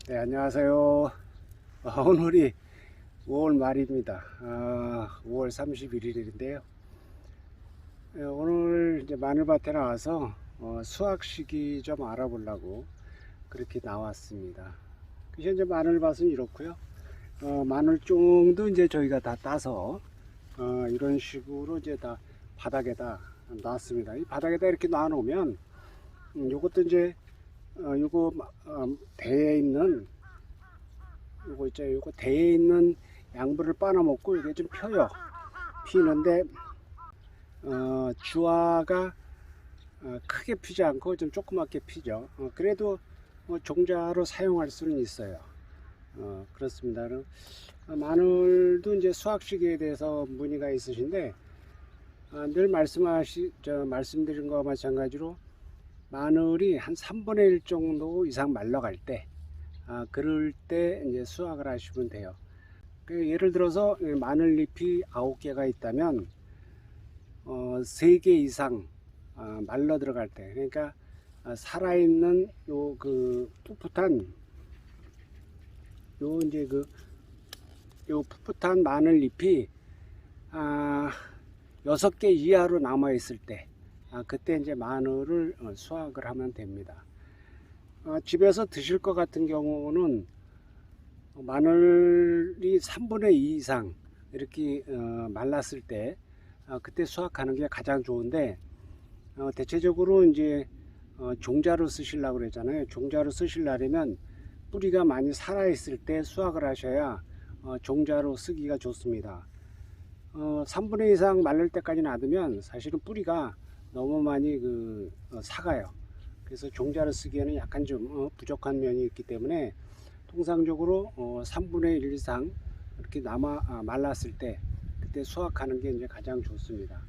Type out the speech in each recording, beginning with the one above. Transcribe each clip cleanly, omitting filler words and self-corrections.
네, 안녕하세요. 오늘이 5월 말입니다. 5월 31일인데요. 오늘 이제 마늘밭에 나와서 수확 시기 좀 알아보려고 그렇게 나왔습니다. 현재 마늘밭은 이렇고요. 마늘종도 이제 저희가 다 따서 이런 식으로 이제 다 바닥에다 놨습니다. 이 바닥에다 이렇게 놔놓으면 요것도 이제 요거 대에 있는 요거 있죠. 요거 대에 있는 양분을 빨아먹고 이게 좀 펴요. 피는데 주화가 크게 피지 않고 좀 조그맣게 피죠. 그래도 종자로 사용할 수는 있어요. 그렇습니다. 마늘도 이제 수확 시기에 대해서 문의가 있으신데 늘 말씀드린 거와 마찬가지로 마늘이 한 3분의 1 정도 이상 말라갈 때, 그럴 때 이제 수확을 하시면 돼요. 예를 들어서 마늘잎이 9개가 있다면, 3개 이상 말라 들어갈 때, 그러니까 살아있는 요 풋풋한 풋풋한 마늘잎이 6개 이하로 남아 있을 때, 그때 이제 마늘을 수확을 하면 됩니다. 집에서 드실 것 같은 경우는 마늘이 3분의 2 이상 이렇게 말랐을 때 그때 수확하는 게 가장 좋은데, 대체적으로 이제 종자로 쓰시려고 그랬잖아요. 종자로 쓰시려면 뿌리가 많이 살아 있을 때 수확을 하셔야 종자로 쓰기가 좋습니다. 3분의 2 이상 말릴 때까지 놔두면 사실은 뿌리가 너무 많이 사가요. 그래서 종자를 쓰기에는 약간 좀 부족한 면이 있기 때문에 통상적으로 3분의 1 이상 이렇게 말랐을 때 그때 수확하는 게 이제 가장 좋습니다.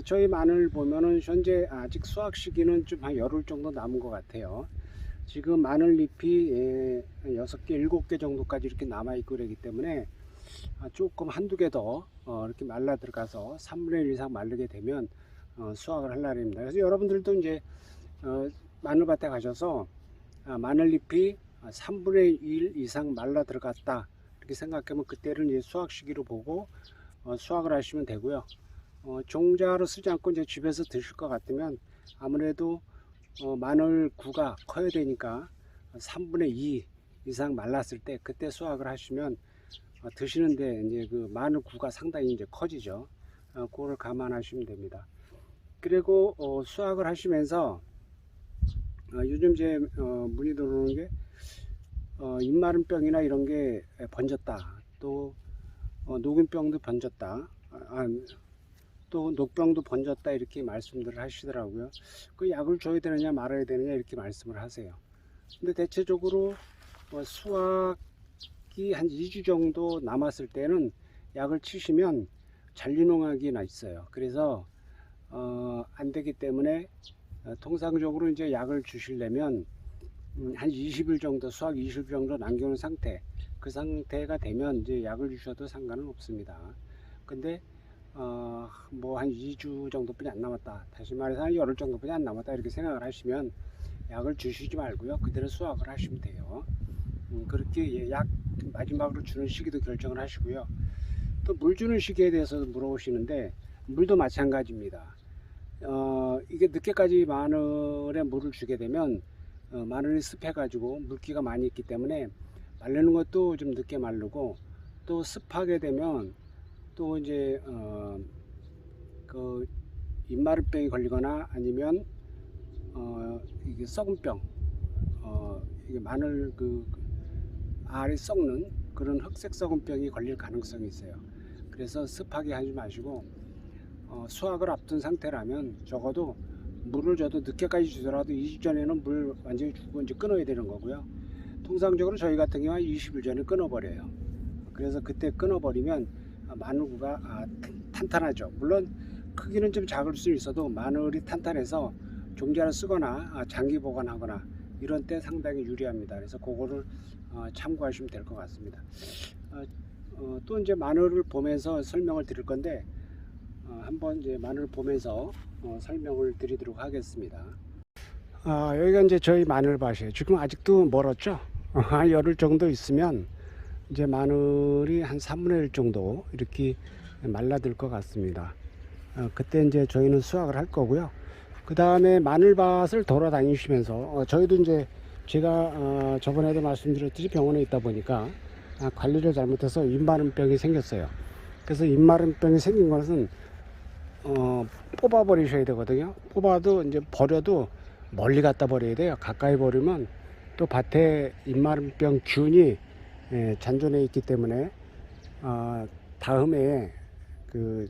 저희 마늘 보면은 현재 아직 수확 시기는 좀 한 열흘 정도 남은 것 같아요. 지금 마늘잎이 6개, 7개 정도까지 이렇게 남아 있고 그러기 때문에 조금 한두 개 더 이렇게 말라 들어가서 3분의 1 이상 마르게 되면 수확을 하려고 합니다. 그래서 여러분들도 이제 마늘밭에 가셔서 마늘잎이 3분의 1 이상 말라 들어갔다 이렇게 생각하면 그때를 이제 수확 시기로 보고 수확을 하시면 되고요. 종자로 쓰지 않고 이제 집에서 드실 것 같으면 아무래도 마늘 구가 커야 되니까 3분의 2 이상 말랐을 때 그때 수확을 하시면 드시는데 이제 그 마늘 구가 상당히 이제 커지죠. 그거를 감안하시면 됩니다. 그리고 수확을 하시면서 요즘 제 문의 들어오는 게 잎마름병이나 이런 게 번졌다, 또 녹균병도 번졌다, 또 녹병도 번졌다 이렇게 말씀들을 하시더라고요. 그 약을 줘야 되느냐 말아야 되느냐 이렇게 말씀을 하세요. 근데 대체적으로 수확이 한 2주 정도 남았을 때는 약을 치시면 잔류농약이 나 있어요. 그래서 안 되기 때문에 통상적으로 이제 약을 주시려면 한 20일 정도, 수확 20일 정도 남겨놓은 상태, 그 상태가 되면 이제 약을 주셔도 상관은 없습니다. 근데 뭐 한 2주 정도뿐이 안 남았다, 다시 말해서 한 열흘 정도뿐이 안 남았다 이렇게 생각을 하시면 약을 주시지 말고요, 그대로 수확을 하시면 돼요. 그렇게 약 마지막으로 주는 시기도 결정을 하시고요. 또 물 주는 시기에 대해서 물어보시는데, 물도 마찬가지입니다. 이게 늦게까지 마늘에 물을 주게 되면 마늘이 습해 가지고 물기가 많이 있기 때문에 마르는 것도 좀 늦게 마르고, 또 습하게 되면 또 이제 그 잎마름병이 걸리거나 아니면 이게 썩은병, 이게 마늘 알이 썩는 그런 흑색 썩은병이 걸릴 가능성이 있어요. 그래서 습하게 하지 마시고 수확을 앞둔 상태라면 적어도 물을 줘도 늦게까지 주더라도 2주 전에는 물 완전히 주고 이제 끊어야 되는 거고요. 통상적으로 저희 같은 경우는 20일 전에 끊어버려요. 그래서 그때 끊어버리면 마늘구가 탄탄하죠. 물론 크기는 좀 작을 수 있어도 마늘이 탄탄해서 종자를 쓰거나 장기 보관하거나 이런 때 상당히 유리합니다. 그래서 그거를 참고하시면 될 것 같습니다. 또 이제 마늘을 보면서 설명을 드릴 건데, 한번 이제 마늘을 보면서 설명을 드리도록 하겠습니다. 여기가 이제 저희 마늘밭이에요. 지금 아직도 멀었죠. 열흘 정도 있으면 이제 마늘이 한 3분의 1 정도 이렇게 말라들 것 같습니다. 그때 이제 저희는 수확을 할 거고요. 그 다음에 마늘밭을 돌아다니시면서 저희도 이제 제가 저번에도 말씀드렸듯이 병원에 있다 보니까 관리를 잘못해서 잎마름병이 생겼어요. 그래서 잎마름병이 생긴 것은 뽑아 버리셔야 되거든요. 뽑아도 이제 버려도 멀리 갖다 버려야 돼요. 가까이 버리면 또 밭에 잎마름병 균이 잔존해 있기 때문에 다음에 그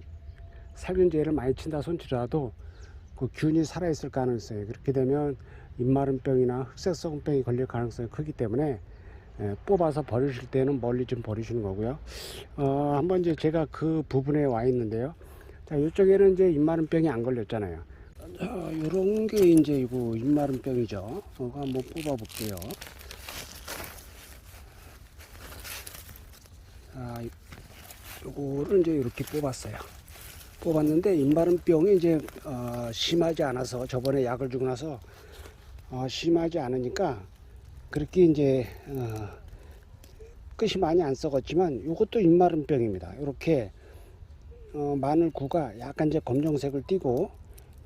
살균제를 많이 친다 손치라도 그 균이 살아 있을 가능성이, 그렇게 되면 잎마름병이나 흑색소금병이 걸릴 가능성이 크기 때문에 뽑아서 버리실 때는 멀리 좀 버리시는 거고요. 한번 이제 제가 그 부분에 와 있는데요. 자, 이쪽에는 이제 잎마름병이 안 걸렸잖아요. 자, 요런 게 이제 이거 잎마름병이죠. 이거 한번 뽑아 볼게요. 자, 요거를 이제 이렇게 뽑았어요. 뽑았는데 잎마름병이 이제 심하지 않아서, 저번에 약을 주고 나서 심하지 않으니까 그렇게 이제 끝이 많이 안 썩었지만, 이것도 잎마름병입니다. 이렇게 마늘구가 약간 이제 검정색을 띠고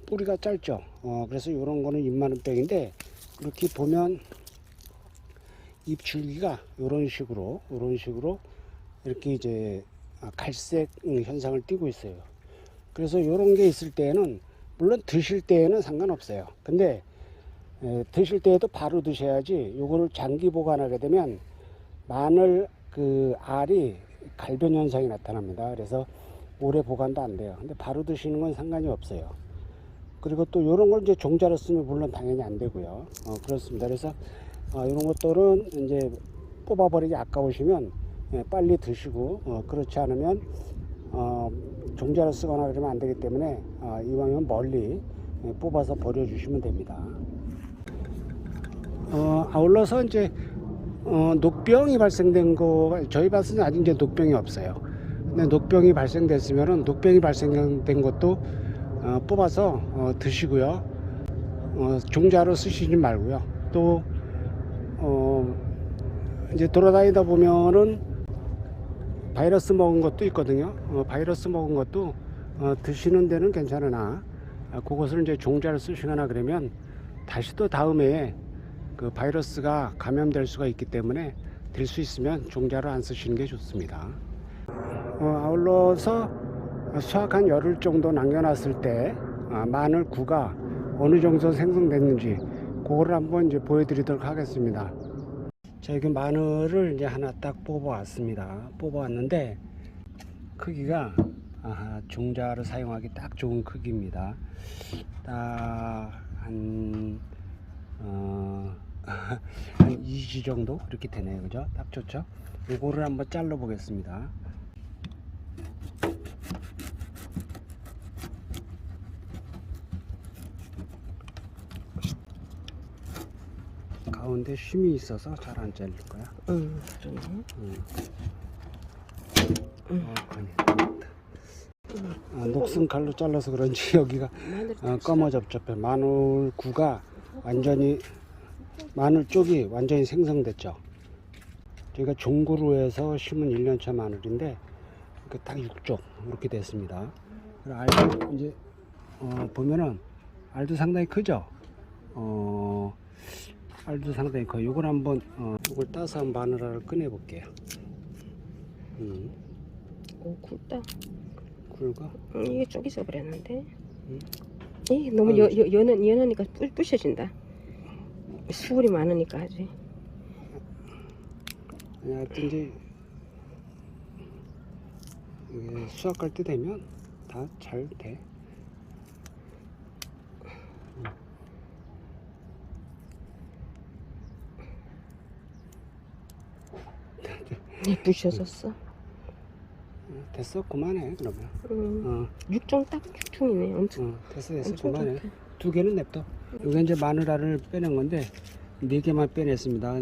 뿌리가 짧죠. 그래서 이런 거는 잎마름병인데, 이렇게 보면 잎 줄기가 이런 식으로 이렇게 이제 갈색 현상을 띠고 있어요. 그래서 이런 게 있을 때는, 물론 드실 때에는 상관없어요. 근데 드실 때에도 바로 드셔야지. 요거를 장기 보관하게 되면 마늘 그 알이 갈변 현상이 나타납니다. 그래서 오래 보관도 안 돼요. 근데 바로 드시는 건 상관이 없어요. 그리고 또 이런 걸 이제 종자로 쓰면 물론 당연히 안 되고요. 그렇습니다. 그래서 이런 것들은 이제 뽑아버리기 아까우시면 빨리 드시고, 그렇지 않으면 종자로 쓰거나 그러면 안 되기 때문에 이왕이면 멀리 뽑아서 버려주시면 됩니다. 아울러서 이제 녹병이 발생된 거, 저희 밭은 아직 이제 녹병이 없어요. 근데 녹병이 발생됐으면은, 녹병이 발생된 것도 뽑아서 드시고요. 종자로 쓰시지 말고요. 또 이제 돌아다니다 보면은 바이러스 먹은 것도 있거든요. 바이러스 먹은 것도 드시는 데는 괜찮으나, 그것을 이제 종자를 쓰시거나 그러면 다시 또 다음에 그 바이러스가 감염될 수가 있기 때문에, 될 수 있으면 종자를 안 쓰시는 게 좋습니다. 아울러서 수확한 열흘 정도 남겨놨을 때 마늘구가 어느 정도 생성됐는지 그거를 한번 이제 보여드리도록 하겠습니다. 자, 여기 마늘을 이제 하나 딱 뽑아왔습니다. 뽑아왔는데 크기가 종자를 사용하기 딱 좋은 크기입니다. 딱 한 2지 정도 이렇게 되네요. 그죠? 딱 좋죠? 요거를 한번 잘라 보겠습니다. 가운데 쉼이 있어서 잘 안 잘릴 거야. 녹슨 칼로 잘라서 그런지 여기가 검어접접해. 마늘구가 완전히, 마늘 쪽이 완전히 생성됐죠. 저희가 종구로 해서 심은 1년차 마늘인데 딱 6쪽 이렇게 됐습니다. 알도 이제 보면은 알도 상당히 크죠. 알도 상당히 커요. 요걸 한번 요걸 따서 한 마늘알을 꺼내 볼게요. 오, 굵다. 굵어? 이게 쪽이 썩어버렸는데. 이게 너무 연하니까 부셔진다. 수분이 많으니까 아주. 하여튼 이제 이게 수확할 때 되면 다 잘 돼. 부셔졌어. 됐어, 그만해 그러면. 육종 딱 육종이네. 엄청. 됐어 엄청 그만해. 좋다. 2개는 냅둬. 이게 이제 마늘알을 빼낸 건데 4개만 빼냈습니다.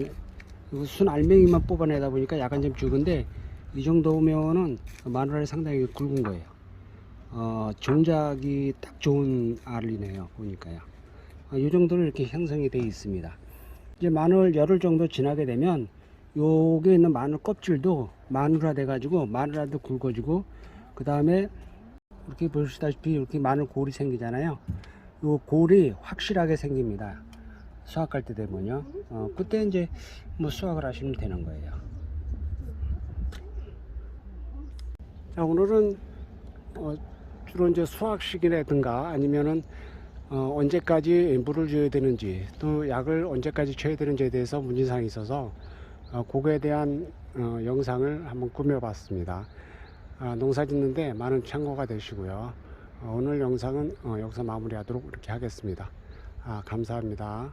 이거 순 알맹이만 뽑아내다 보니까 약간 좀 죽은데, 이 정도면은 마늘알이 상당히 굵은 거예요. 종자기 딱 좋은 알이네요 보니까요. 이 정도로 이렇게 형성이 되어 있습니다. 이제 마늘 열흘 정도 지나게 되면 요게 있는 마늘 껍질도 마늘화 돼 가지고 마늘화도 굵어지고, 그 다음에 이렇게 보시다시피 이렇게 마늘 골이 생기잖아요. 요 골이 확실하게 생깁니다. 수확할 때 되면요. 그때 이제 뭐 수확을 하시면 되는 거예요. 자, 오늘은 주로 이제 수확 시기라든가 아니면은 언제까지 물을 줘야 되는지, 또 약을 언제까지 줘야 되는지에 대해서 문제사항이 있어서 그거에 대한 영상을 한번 꾸며봤습니다. 농사 짓는데 많은 참고가 되시고요. 오늘 영상은 여기서 마무리하도록 이렇게 하겠습니다. 감사합니다.